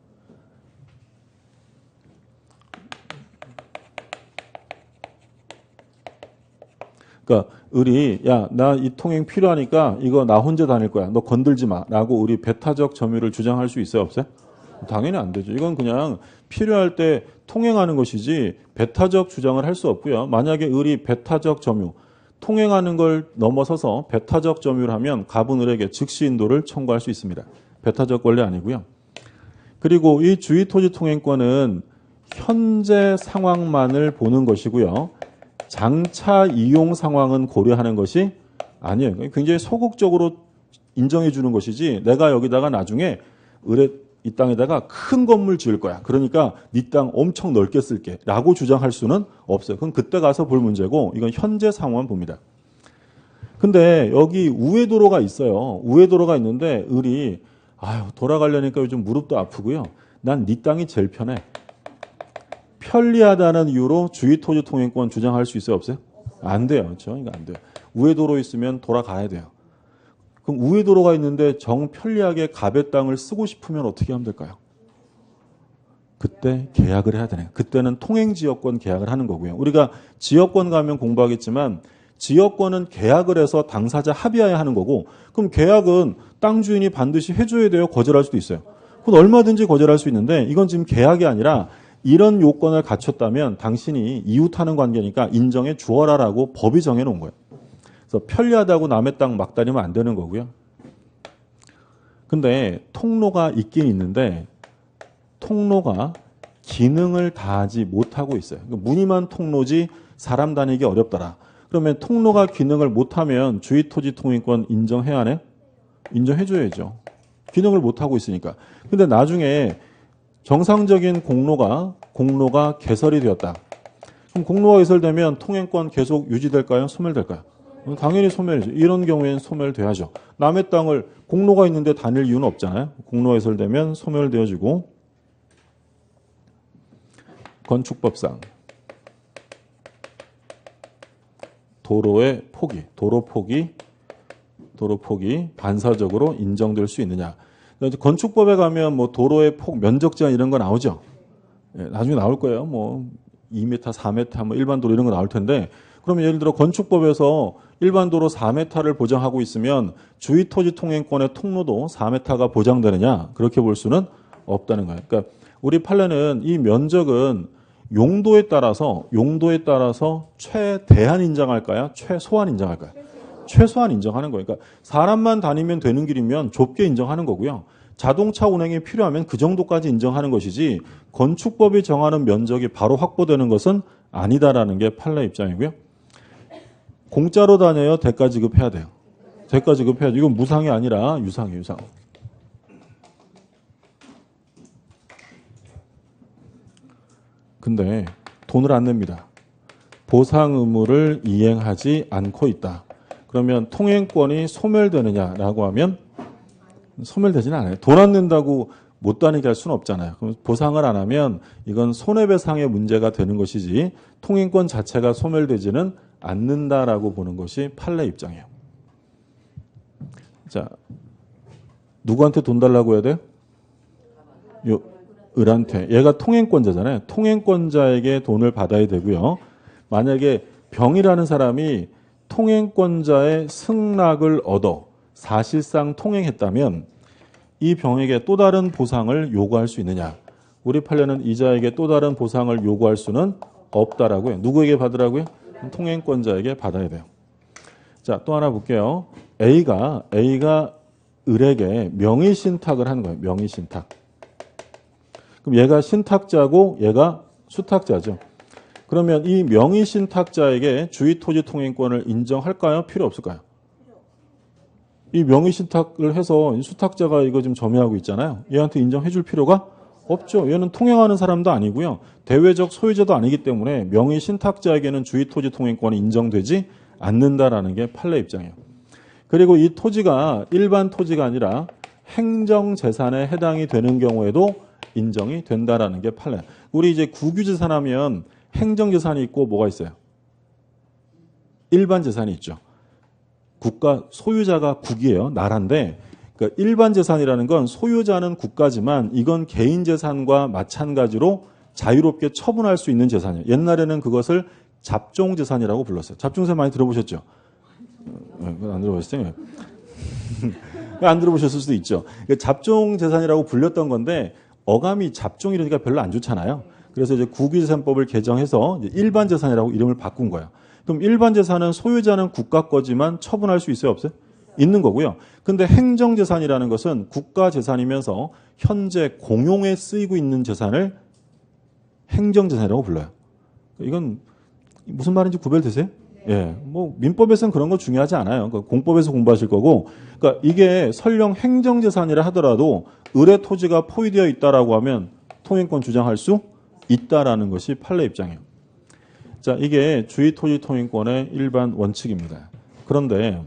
그러니까 을이 야, 나 이 통행 필요하니까 이거 나 혼자 다닐 거야. 너 건들지 마. 라고 을이 배타적 점유를 주장할 수 있어요? 없어요? 당연히 안 되죠. 이건 그냥 필요할 때 통행하는 것이지 배타적 주장을 할 수 없고요. 만약에 을이 배타적 점유, 통행하는 걸 넘어서서 배타적 점유를 하면 갑은 을에게 즉시 인도를 청구할 수 있습니다. 배타적 권리 아니고요. 그리고 이 주의토지 통행권은 현재 상황만을 보는 것이고요. 장차 이용 상황은 고려하는 것이 아니에요. 굉장히 소극적으로 인정해 주는 것이지 내가 여기다가 나중에 을의 이 땅에다가 큰 건물 지을 거야. 그러니까 네 땅 엄청 넓게 쓸게 라고 주장할 수는 없어요. 그건 그때 가서 볼 문제고 이건 현재 상황만 봅니다. 근데 여기 우회도로가 있어요. 우회도로가 있는데 을이 아유 돌아가려니까 요즘 무릎도 아프고요. 난 네 땅이 제일 편해. 편리하다는 이유로 주의토지 통행권 주장할 수 있어요? 없어요? 안 돼요. 그렇죠? 이거 안 돼요. 우회도로 있으면 돌아가야 돼요. 그럼 우회도로가 있는데 정 편리하게 갑의 땅을 쓰고 싶으면 어떻게 하면 될까요? 그때 계약을 해야 되네요. 그때는 통행지역권 계약을 하는 거고요. 우리가 지역권 가면 공부하겠지만 지역권은 계약을 해서 당사자 합의하에 하는 거고 그럼 계약은 땅 주인이 반드시 해줘야 돼요? 거절할 수도 있어요. 그건 얼마든지 거절할 수 있는데 이건 지금 계약이 아니라 이런 요건을 갖췄다면 당신이 이웃하는 관계니까 인정해 주어라라고 법이 정해놓은 거예요. 그래서 편리하다고 남의 땅 막 다니면 안 되는 거고요. 근데 통로가 있긴 있는데 통로가 기능을 다하지 못하고 있어요. 무늬만 통로지 사람 다니기 어렵더라. 그러면 통로가 기능을 못하면 주의토지 통행권 인정해야 하네? 인정해줘야죠. 기능을 못하고 있으니까. 근데 나중에 정상적인 공로가 개설이 되었다. 그럼 공로가 개설되면 통행권 계속 유지될까요? 소멸될까요? 당연히 소멸이죠. 이런 경우에는 소멸돼야죠. 남의 땅을 공로가 있는데 다닐 이유는 없잖아요. 공로가 개설되면 소멸되어지고 건축법상 도로의 포기, 도로 폭이 반사적으로 인정될 수 있느냐. 건축법에 가면 뭐 도로의 폭, 면적 제한 이런 거 나오죠. 예, 나중에 나올 거예요. 뭐 2m, 4m, 뭐 일반 도로 이런 거 나올 텐데 그러면 예를 들어 건축법에서 일반 도로 4m를 보장하고 있으면 주의토지 통행권의 통로도 4m가 보장되느냐 그렇게 볼 수는 없다는 거예요. 그러니까 우리 판례는 이 면적은 용도에 따라서 최대한 인정할까요? 최소한 인정할까요? 최소한 인정하는 거예요. 그러니까 사람만 다니면 되는 길이면 좁게 인정하는 거고요. 자동차 운행이 필요하면 그 정도까지 인정하는 것이지 건축법이 정하는 면적이 바로 확보되는 것은 아니다라는 게 판례 입장이고요. 공짜로 다녀요? 대가 지급해야 돼요. 대가 지급해야죠. 이건 무상이 아니라 유상이에요. 유상. 근데 돈을 안 냅니다. 보상 의무를 이행하지 않고 있다. 그러면 통행권이 소멸되느냐라고 하면 소멸되지는 않아요. 돈 안 낸다고 못 다니게 할 수는 없잖아요. 그럼 보상을 안 하면 이건 손해배상의 문제가 되는 것이지 통행권 자체가 소멸되지는 않는다라고 보는 것이 판례 입장이에요. 자, 누구한테 돈 달라고 해야 돼요? 을한테. 얘가 통행권자잖아요. 통행권자에게 돈을 받아야 되고요. 만약에 병이라는 사람이 통행권자의 승낙을 얻어 사실상 통행했다면 이 병에게 또 다른 보상을 요구할 수 있느냐. 우리 판례는 이자에게 또 다른 보상을 요구할 수는 없다라고요. 누구에게 받으라고요? 통행권자에게 받아야 돼요. 자, 또 하나 볼게요. A가 을에게 명의신탁을 한 거예요. 명의신탁. 그럼 얘가 신탁자고 얘가 수탁자죠. 그러면 이 명의신탁자에게 주의토지통행권을 인정할까요? 필요 없을까요? 이 명의신탁을 해서 수탁자가 이거 지금 점유하고 있잖아요. 얘한테 인정해 줄 필요가 없죠. 얘는 통행하는 사람도 아니고요. 대외적 소유자도 아니기 때문에 명의신탁자에게는 주의토지통행권이 인정되지 않는다라는 게 판례 입장이에요. 그리고 이 토지가 일반 토지가 아니라 행정재산에 해당이 되는 경우에도 인정이 된다라는 게 판례. 우리 이제 국유재산 하면 행정재산이 있고 뭐가 있어요? 일반 재산이 있죠. 국가 소유자가 국이에요. 나라인데 그러니까 일반 재산이라는 건 소유자는 국가지만 이건 개인 재산과 마찬가지로 자유롭게 처분할 수 있는 재산이에요. 옛날에는 그것을 잡종재산이라고 불렀어요. 잡종재산 많이 들어보셨죠? 안 들어보셨어요? 안 들어보셨을 수도 있죠. 잡종재산이라고 불렸던 건데 어감이 잡종 이러니까 별로 안 좋잖아요. 그래서 이제 국유재산법을 개정해서 이제 일반 재산이라고 이름을 바꾼 거예요. 그럼 일반 재산은 소유자는 국가 거지만 처분할 수 있어요, 없어요? 있는 거고요. 근데 행정재산이라는 것은 국가 재산이면서 현재 공용에 쓰이고 있는 재산을 행정재산이라고 불러요. 이건 무슨 말인지 구별되세요? 예, 뭐 민법에서는 그런 거 중요하지 않아요. 그러니까 공법에서 공부하실 거고, 그러니까 이게 설령 행정재산이라 하더라도 을의 토지가 포위되어 있다라고 하면 통행권 주장할 수 있다라는 것이 판례 입장이에요. 자, 이게 주의토지통행권의 일반 원칙입니다. 그런데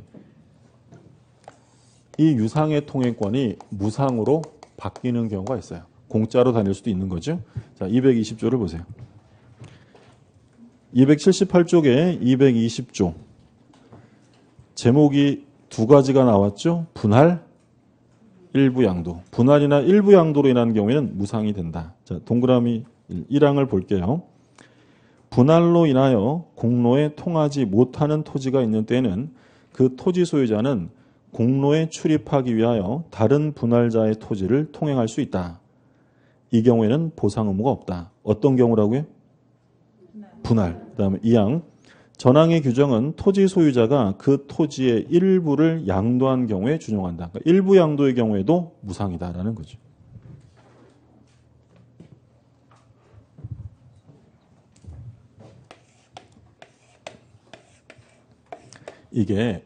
이 유상의 통행권이 무상으로 바뀌는 경우가 있어요. 공짜로 다닐 수도 있는 거죠. 자, 220조를 보세요. 278쪽에 220조. 제목이 두 가지가 나왔죠. 분할, 일부 양도. 분할이나 일부 양도로 인한 경우에는 무상이 된다. 자, 동그라미 1항을 볼게요. 분할로 인하여 공로에 통하지 못하는 토지가 있는 때에는 그 토지 소유자는 공로에 출입하기 위하여 다른 분할자의 토지를 통행할 수 있다. 이 경우에는 보상 의무가 없다. 어떤 경우라고요? 분할. 그다음에 2항. 전항의 규정은 토지 소유자가 그 토지의 일부를 양도한 경우에 준용한다. 그러니까 일부 양도의 경우에도 무상이다라는 거죠. 이게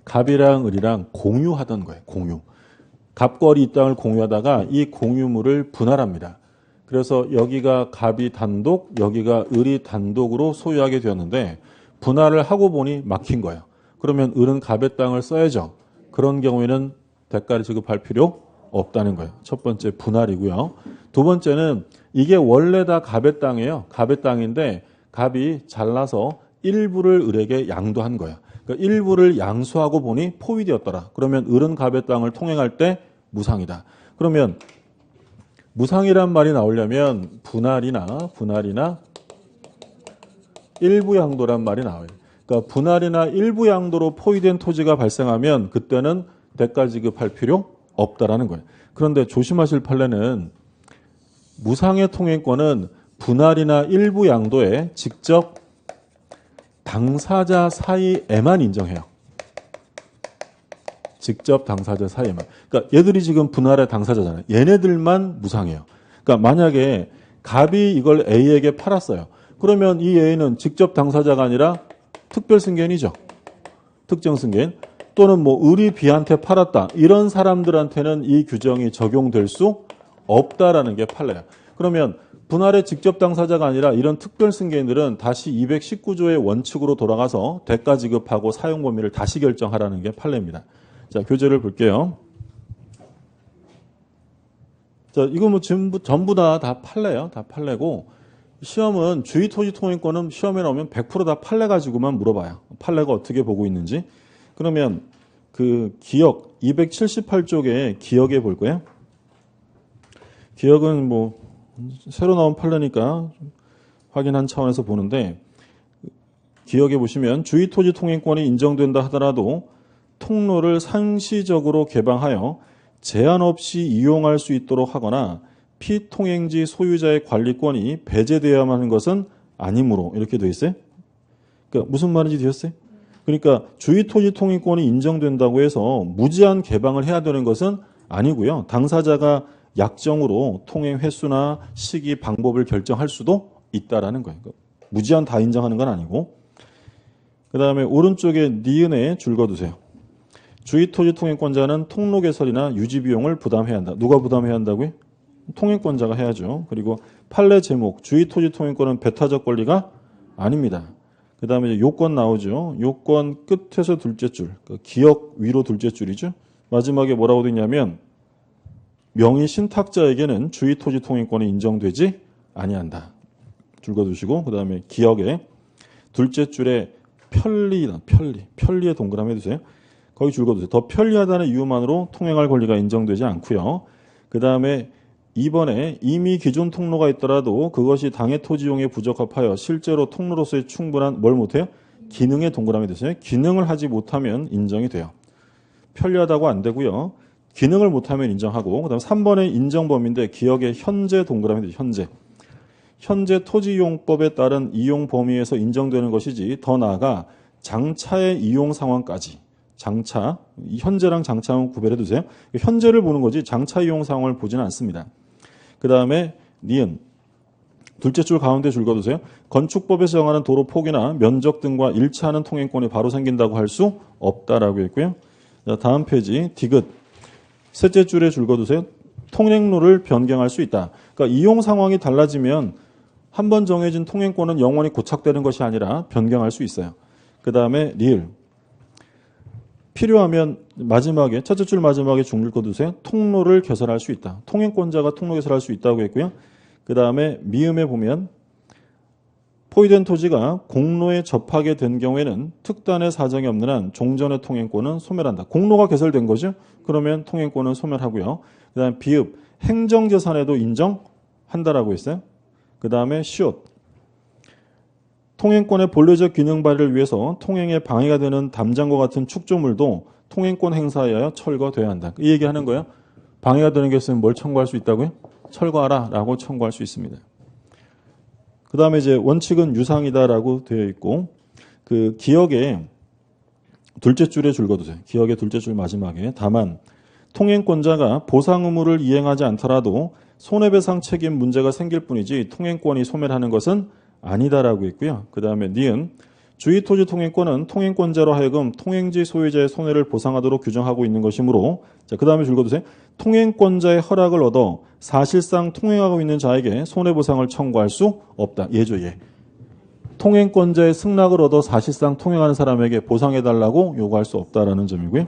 갑이랑 을이랑 공유하던 거예요. 공유. 갑과 이 땅을 공유하다가 이 공유물을 분할합니다. 그래서 여기가 갑이 단독, 여기가 을이 단독으로 소유하게 되었는데 분할을 하고 보니 막힌 거예요. 그러면 을은 갑의 땅을 써야죠. 그런 경우에는 대가를 지급할 필요 없다는 거예요. 첫 번째 분할이고요. 두 번째는 이게 원래 다 갑의 땅이에요. 갑의 땅인데 갑이 잘라서 일부를 을에게 양도한 거예요. 그러니까 일부를 양수하고 보니 포위되었더라. 그러면 을은 갑의 땅을 통행할 때 무상이다. 그러면 무상이란 말이 나오려면 분할이나 일부 양도란 말이 나와요. 그러니까 분할이나 일부 양도로 포위된 토지가 발생하면 그때는 대가 지급할 필요 없다라는 거예요. 그런데 조심하실 판례는 무상의 통행권은 분할이나 일부 양도에 직접 당사자 사이에만 인정해요. 직접 당사자 사이에만. 그러니까 얘들이 지금 분할의 당사자잖아요. 얘네들만 무상해요. 그러니까 만약에 갑이 이걸 A에게 팔았어요. 그러면 이 A는 직접 당사자가 아니라 특별 승계인이죠. 특정 승계인. 또는 뭐 을이 B한테 팔았다. 이런 사람들한테는 이 규정이 적용될 수 없다라는 게 판례예요. 그러면 분할의 직접 당사자가 아니라 이런 특별 승계인들은 다시 219조의 원칙으로 돌아가서 대가 지급하고 사용 범위를 다시 결정하라는 게 판례입니다. 자, 교재를 볼게요. 자, 이거 뭐 전부 다 판례예요. 다 판례고 시험은 주의토지통행권은 시험에 나오면 100% 다 판례 가지고만 물어봐요. 판례가 어떻게 보고 있는지. 그러면 그 기역 278쪽에 기역에 볼 거예요. 기역은 뭐 새로 나온 판례니까 확인한 차원에서 보는데 기역에 보시면 주의토지통행권이 인정된다 하더라도 통로를 상시적으로 개방하여 제한 없이 이용할 수 있도록 하거나 피통행지 소유자의 관리권이 배제되어야만 하는 것은 아니므로 이렇게 돼 있어요. 그러니까 무슨 말인지 되셨어요? 그러니까 주의 토지 통행권이 인정된다고 해서 무제한 개방을 해야 되는 것은 아니고요. 당사자가 약정으로 통행 횟수나 시기, 방법을 결정할 수도 있다라는 거예요. 무제한 다 인정하는 건 아니고. 그 다음에 오른쪽에 니은에 줄 그어두세요. 주의 토지 통행권자는 통로 개설이나 유지 비용을 부담해야 한다. 누가 부담해야 한다고요? 통행권자가 해야죠. 그리고 판례 제목, 주의 토지 통행권은 배타적 권리가 아닙니다. 그 다음에 요건 나오죠. 요건 끝에서 둘째 줄, 기역 위로 둘째 줄이죠. 마지막에 뭐라고 되냐면 명의 신탁자에게는 주의 토지 통행권이 인정되지 아니한다. 줄 그어두시고 그 다음에 기역에 둘째 줄에 편리에 동그라미 해두세요. 거기 줄 그어두세요. 더 편리하다는 이유만으로 통행할 권리가 인정되지 않고요. 그 다음에 2번에 이미 기존 통로가 있더라도 그것이 당해 토지용에 부적합하여 실제로 통로로서의 충분한 뭘 못해요? 기능에 동그라미 되세요. 기능을 하지 못하면 인정이 돼요. 편리하다고 안 되고요. 기능을 못하면 인정하고 그 다음 3번의 인정 범위인데 기억에 현재 동그라미 되죠. 현재 토지이용법에 따른 이용 범위에서 인정되는 것이지 더 나아가 장차의 이용 상황까지 장차, 현재랑 장차는 구별해 두세요. 현재를 보는 거지 장차 이용 상황을 보지는 않습니다. 그 다음에 니은 둘째 줄 가운데 줄 그어두세요. 건축법에서 정하는 도로 폭이나 면적 등과 일치하는 통행권이 바로 생긴다고 할 수 없다라고 했고요. 자, 다음 페이지 디귿 셋째 줄에 줄 그어두세요. 통행로를 변경할 수 있다. 그러니까 이용 상황이 달라지면 한 번 정해진 통행권은 영원히 고착되는 것이 아니라 변경할 수 있어요. 그 다음에 리을 필요하면 마지막에 첫째 줄 마지막에 중줄 그어두세요. 통로를 개설할 수 있다. 통행권자가 통로 개설할 수 있다고 했고요. 그 다음에 미음에 보면 포위된 토지가 공로에 접하게 된 경우에는 특단의 사정이 없는 한 종전의 통행권은 소멸한다. 공로가 개설된 거죠. 그러면 통행권은 소멸하고요. 그 다음에 비읍 행정재산에도 인정한다라고 했어요. 그 다음에 시옷 통행권의 본래적 기능 발휘를 위해서 통행에 방해가 되는 담장과 같은 축조물도 통행권 행사에 의하여 철거돼야 한다. 이 얘기하는 거예요. 방해가 되는 게 있으면 뭘 청구할 수 있다고요? 철거하라 라고 청구할 수 있습니다. 그 다음에 이제 원칙은 유상이다라고 되어 있고 그 기역에 둘째 줄에 줄 그어두세요. 기역의 둘째 줄 마지막에 다만 통행권자가 보상 의무를 이행하지 않더라도 손해배상 책임 문제가 생길 뿐이지 통행권이 소멸하는 것은 아니다라고 있고요. 그 다음에 니은 주의 토지 통행권은 통행권자로 하여금 통행지 소유자의 손해를 보상하도록 규정하고 있는 것이므로 자, 그 다음에 줄 그어두세요. 통행권자의 허락을 얻어 사실상 통행하고 있는 자에게 손해보상을 청구할 수 없다. 예죠, 예. 통행권자의 승낙을 얻어 사실상 통행하는 사람에게 보상해달라고 요구할 수 없다라는 점이고요.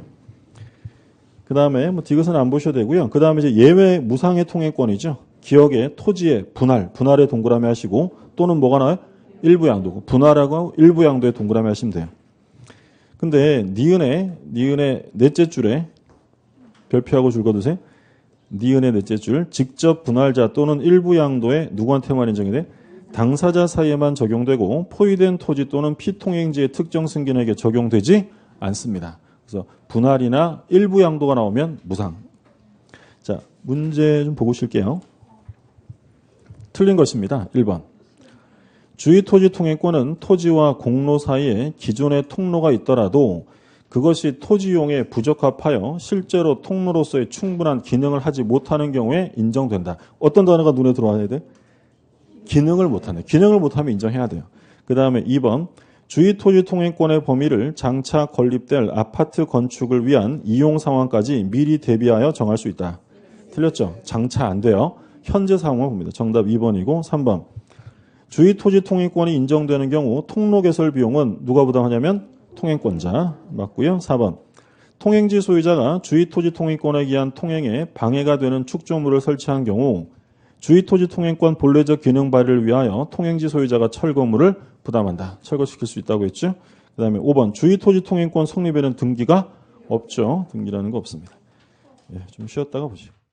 그 다음에 디귿은 안 보셔도 되고요. 그 다음에 이제 예외 무상의 통행권이죠. 기억에 토지의 분할에 동그라미 하시고 또는 뭐가 나와요? 일부 양도. 분할하고 일부 양도에 동그라미 하시면 돼요. 근데 니은의 넷째 줄에 별표하고 줄 그어두세요. 니은의 넷째 줄 직접 분할자 또는 일부 양도에 누구한테만 인정이 돼? 당사자 사이에만 적용되고 포위된 토지 또는 피통행지의 특정 승인에게 적용되지 않습니다. 그래서 분할이나 일부 양도가 나오면 무상. 자, 문제 좀 보고 쉴게요. 틀린 것입니다. 1번. 주의 토지 통행권은 토지와 공로 사이에 기존의 통로가 있더라도 그것이 토지용에 부적합하여 실제로 통로로서의 충분한 기능을 하지 못하는 경우에 인정된다. 어떤 단어가 눈에 들어와야 돼? 기능을 못하네. 기능을 못하면 인정해야 돼요. 그 다음에 2번. 주의 토지 통행권의 범위를 장차 건립될 아파트 건축을 위한 이용 상황까지 미리 대비하여 정할 수 있다. 틀렸죠? 장차 안 돼요. 현재 상황을 봅니다. 정답 2번이고 3번. 주의 토지 통행권이 인정되는 경우 통로 개설 비용은 누가 부담하냐면 통행권자 맞고요. 4번. 통행지 소유자가 주의 토지 통행권에 의한 통행에 방해가 되는 축조물을 설치한 경우 주의 토지 통행권 본래적 기능 발휘를 위하여 통행지 소유자가 철거물을 부담한다. 철거시킬 수 있다고 했죠. 그 다음에 5번. 주의 토지 통행권 성립에는 등기가 없죠. 등기라는 거 없습니다. 좀 쉬었다가 보시죠.